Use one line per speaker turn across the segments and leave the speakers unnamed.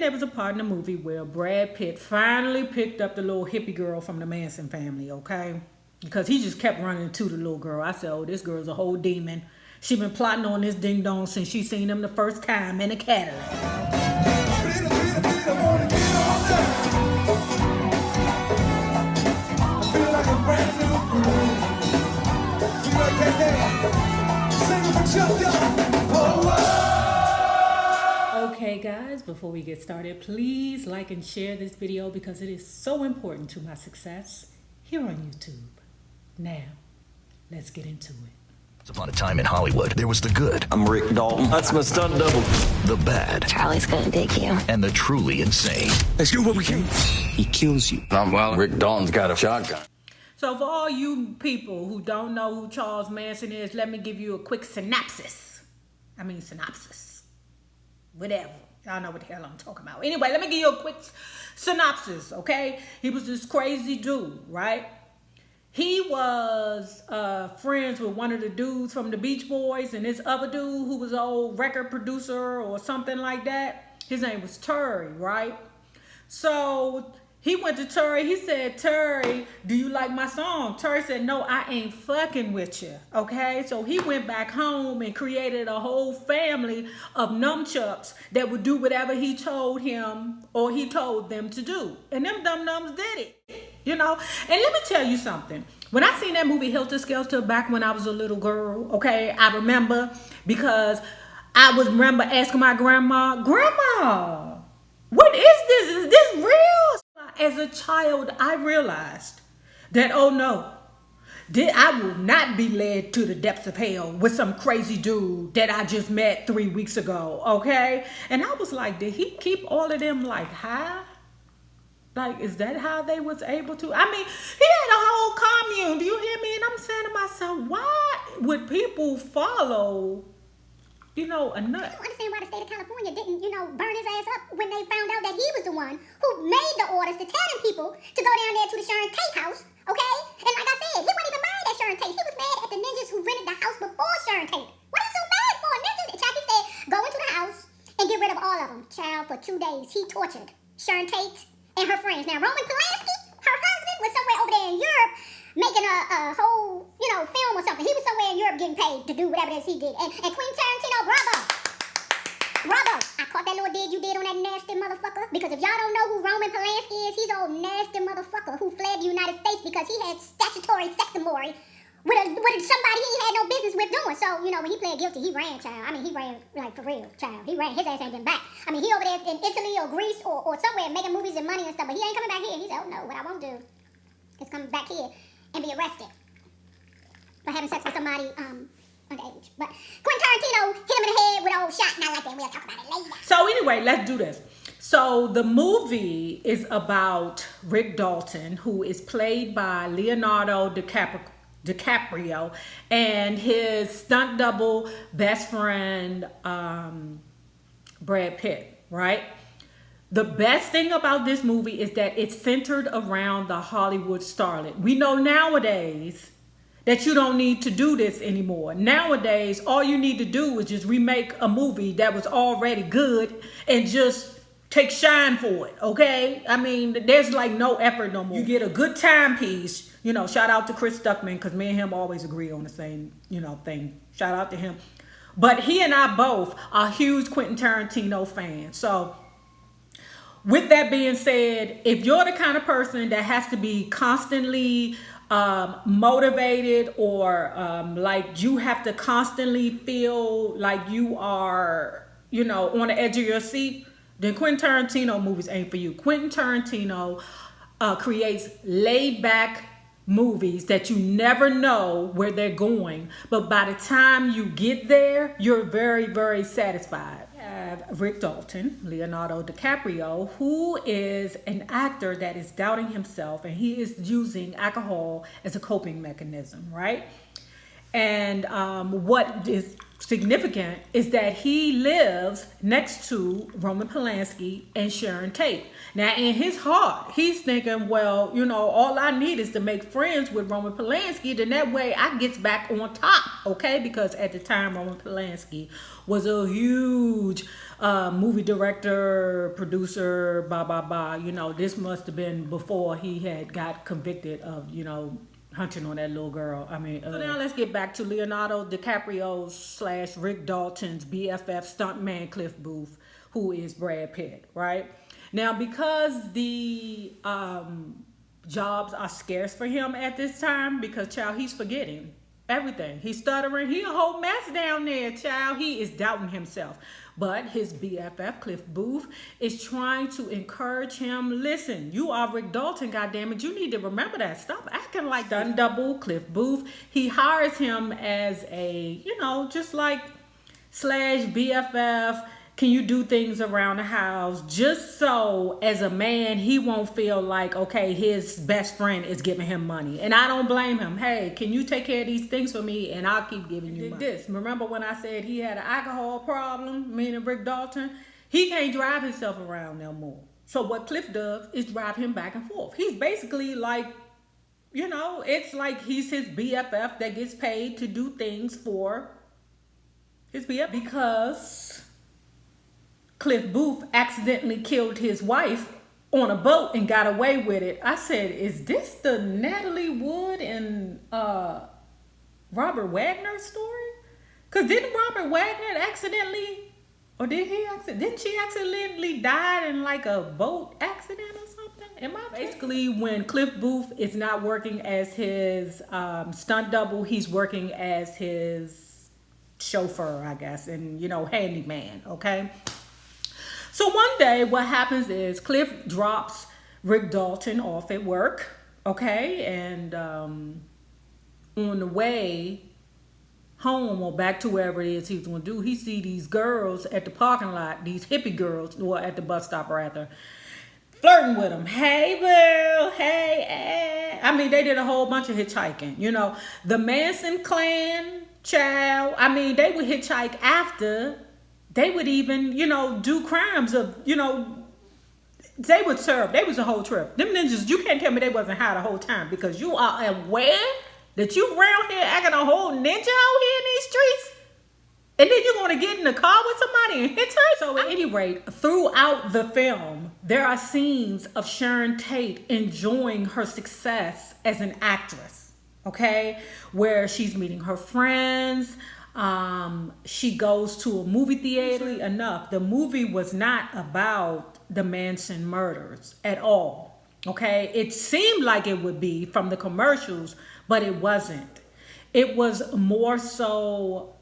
there was a part in the movie where Brad Pitt finally picked up the little hippie girl from the Manson family, okay? Because he just kept running to the little girl. I said, oh, this girl's a whole demon. She been plotting on this ding dong since she seen him the first time in a Cadillac. Okay guys, before we get started, please like and share this video because it is so important to my success here on YouTube. Now, let's get into it.
Once upon a time in Hollywood, there was the good.
I'm Rick Dalton. That's my stunt double.
The bad.
Charlie's gonna dig you.
And the truly insane.
Let's do what we can. He kills you. Well, Rick Dalton's got a shotgun.
So for all you people who don't know who Charles Manson is, let me give you a quick synopsis. Whatever. Y'all know what the hell I'm talking about. Anyway, let me give you a quick synopsis, okay? He was this crazy dude, right? He was friends with one of the dudes from the Beach Boys, and this other dude who was an old record producer or something like that. His name was Terry, right? So he went to Terry. He said, Terry, do you like my song? Terry said, no, I ain't fucking with you, okay? So he went back home and created a whole family of nunchucks that would do whatever he told him or he told them to do. And them dum-dums did it. You know, and let me tell you something. When I seen that movie Helter Skelter back when I was a little girl, okay, I remember because I remember asking my grandma, Grandma, what is this? Is this real? As a child, I realized that, oh no, I will not be led to the depths of hell with some crazy dude that I just met 3 weeks ago, okay? And I was like, did he keep all of them like high? Like, is that how they was able to? I mean, he had a whole commune. Do you hear me? And I'm saying to myself, why would people follow, a nut?
I don't understand why the state of California didn't, burn his ass up when they found out that he was the one who made the orders to tell them people to go down there to the Sharon Tate house, okay? And like I said, he wasn't even mad at Sharon Tate. He was mad at the ninjas who rented the house before Sharon Tate. What is so bad for a ninja? Chappie said, go into the house and get rid of all of them. Child, for 2 days, he tortured Sharon Tate and her friends. Now, Roman Polanski, her husband, was somewhere over there in Europe making a whole, film or something. He was somewhere in Europe getting paid to do whatever it is he did. And Quentin Tarantino, bravo. I caught that little dig you did on that nasty motherfucker. Because if y'all don't know who Roman Polanski is, he's old nasty motherfucker who fled the United States because he had statutory sexamory with somebody he had no business with doing. So, when he pled guilty, he ran, child. I mean, he ran, like, for real, child. He ran. His ass ain't been back. I mean, he over there in Italy or Greece or somewhere making movies and money and stuff, but he ain't coming back here. He said, oh, no, what I won't do is come back here and be arrested for having sex with somebody underage. But Quentin Tarantino hit him in the head with an old shot, not like that. We'll talk about it later.
So, anyway, let's do this. So, the movie is about Rick Dalton, who is played by Leonardo DiCaprio and his stunt double best friend Brad Pitt, right? The best thing about this movie is that it's centered around the Hollywood starlet. We know nowadays that you don't need to do this anymore. Nowadays, all you need to do is just remake a movie that was already good and just take shine for it, okay? I mean, there's like no effort no more. You get a good timepiece. Shout out to Chris Stuckman because me and him always agree on the same, thing. Shout out to him. But he and I both are huge Quentin Tarantino fans. So with that being said, if you're the kind of person that has to be constantly motivated or like you have to constantly feel like you are, on the edge of your seat, then Quentin Tarantino movies ain't for you. Quentin Tarantino creates laid back movies that you never know where they're going, but by the time you get there, you're very, very satisfied. We have Rick Dalton, Leonardo DiCaprio, who is an actor that is doubting himself, and he is using alcohol as a coping mechanism, right? And what is significant is that he lives next to Roman Polanski and Sharon Tate. Now, in his heart, he's thinking, well, you know, all I need is to make friends with Roman Polanski, then that way I gets back on top, okay? Because at the time, Roman Polanski was a huge movie director, producer, blah, blah, blah. You know, this must have been before he had got convicted of, you know, hunching on that little girl. I mean, so now let's get back to Leonardo DiCaprio / Rick Dalton's BFF stuntman Cliff Booth, who is Brad Pitt, right? Now, because the jobs are scarce for him at this time, because, child, he's forgetting everything. He's stuttering. He a whole mess down there, child. He is doubting himself. But his BFF, Cliff Booth, is trying to encourage him. Listen, you are Rick Dalton, goddammit. You need to remember that. Stop acting like stunt double Cliff Booth. He hires him as a, you know, just like / BFF. Can you do things around the house? Just so, as a man, he won't feel like, okay, his best friend is giving him money. And I don't blame him. Hey, can you take care of these things for me? And I'll keep giving you money. Remember when I said he had an alcohol problem, meaning Rick Dalton? He can't drive himself around no more. So what Cliff does is drive him back and forth. He's basically like, you know, it's like he's his BFF that gets paid to do things for his BFF. Because Cliff Booth accidentally killed his wife on a boat and got away with it. I said, is this the Natalie Wood and Robert Wagner story? Because didn't Robert Wagner accidentally, or didn't she accidentally die in like a boat accident or something? Basically, when Cliff Booth is not working as his stunt double, he's working as his chauffeur, I guess, and, you know, handyman, okay? So one day what happens is Cliff drops Rick Dalton off at work, okay? And on the way home or back to wherever it is he's going to do, he see these girls at the parking lot, these hippie girls, or at the bus stop rather, flirting with him. Hey, boo. Hey. I mean, they did a whole bunch of hitchhiking. You know, the Manson clan, child, I mean, they would hitchhike after. They would even, you know, do crimes of, you know, they would serve. They was a whole trip. Them ninjas, you can't tell me they wasn't high the whole time, because you are aware that you around here acting a whole ninja out here in these streets, and then you're going to get in the car with somebody and hit her. So at any rate, throughout the film, there are scenes of Sharon Tate enjoying her success as an actress, okay, where she's meeting her friends. She goes to a movie theater. Enough, the movie was not about the Manson murders at all, okay? It seemed like it would be from the commercials, but it wasn't. It was more so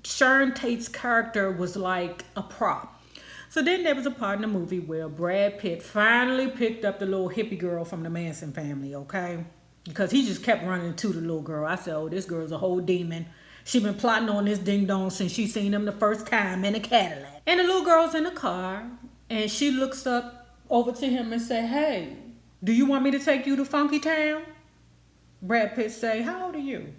Sharon Tate's character was like a prop. So then there was a part in the movie where Brad Pitt finally picked up the little hippie girl from the Manson family, okay? Because he just kept running to the little girl. I said, oh, this girl's a whole demon. She been plotting on this ding-dong since she seen him the first time in a Cadillac. And the little girl's in the car, and she looks up over to him and say, hey, do you want me to take you to Funky Town? Brad Pitt say, how old are you?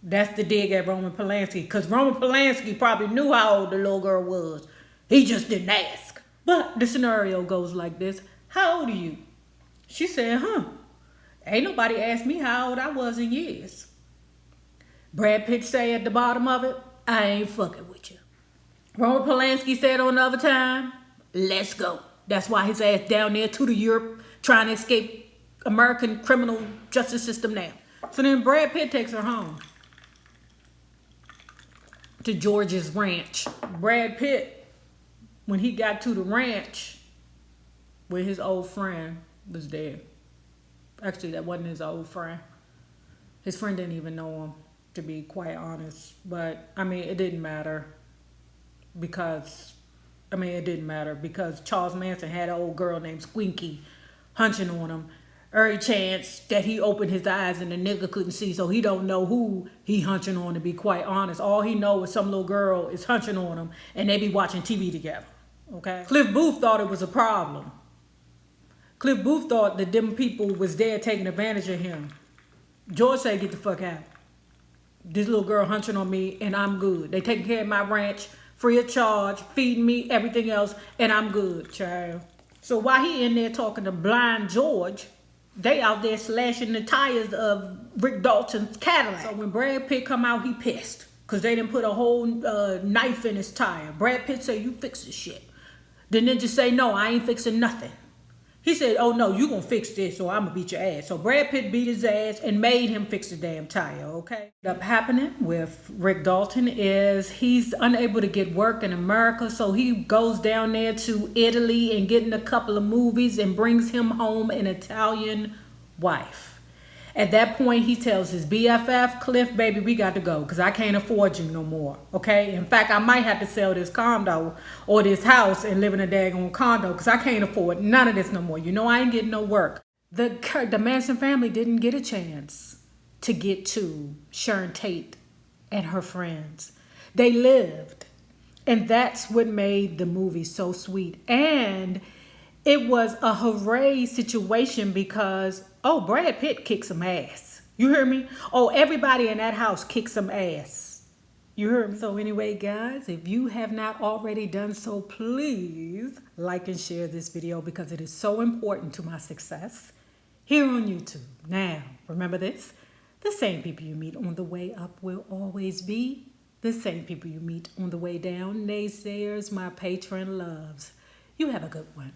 That's the dig at Roman Polanski, because Roman Polanski probably knew how old the little girl was. He just didn't ask. But the scenario goes like this. How old are you? She said, ain't nobody asked me how old I was in years. Brad Pitt say at the bottom of it, I ain't fucking with you. Roman Polanski said on the other time, let's go. That's why his ass down there to the Europe trying to escape American criminal justice system now. So then Brad Pitt takes her home to George's ranch. Brad Pitt, when he got to the ranch where his old friend was there. Actually, that wasn't his old friend. His friend didn't even know him, to be quite honest. But, I mean, it didn't matter. Because Charles Manson had an old girl named Squinky hunching on him. Every chance that he opened his eyes and the nigga couldn't see, so he don't know who he hunching on, to be quite honest. All he know is some little girl is hunching on him, and they be watching TV together, okay? Cliff Booth thought it was a problem. Cliff Booth thought that them people was there taking advantage of him. George said, get the fuck out. this little girl hunching on me, and I'm good. They taking care of my ranch, free of charge, feeding me, everything else, and I'm good, child. So while he in there talking to Blind George, they out there slashing the tires of Rick Dalton's Cadillac. So when Brad Pitt come out, he pissed. Because they didn't put a whole knife in his tire. Brad Pitt say, you fix this shit. The ninja say, no, I ain't fixing nothing. He said, oh no, you gonna fix this or I'm gonna beat your ass. So Brad Pitt beat his ass and made him fix the damn tire, okay? What up happening with Rick Dalton is he's unable to get work in America, so he goes down there to Italy and getting a couple of movies and brings him home an Italian wife. At that point, he tells his BFF, Cliff, baby, we got to go because I can't afford you no more, okay? In fact, I might have to sell this condo or this house and live in a daggone condo because I can't afford none of this no more. You know I ain't getting no work. The Manson family didn't get a chance to get to Sharon Tate and her friends. They lived, and that's what made the movie so sweet. And it was a hooray situation because, oh, Brad Pitt kicked some ass. You hear me? Oh, everybody in that house kicked some ass. You heard me? So anyway, guys, if you have not already done so, please like and share this video because it is so important to my success here on YouTube. Now, remember this. The same people you meet on the way up will always be the same people you meet on the way down. Naysayers, my patron loves. You have a good one.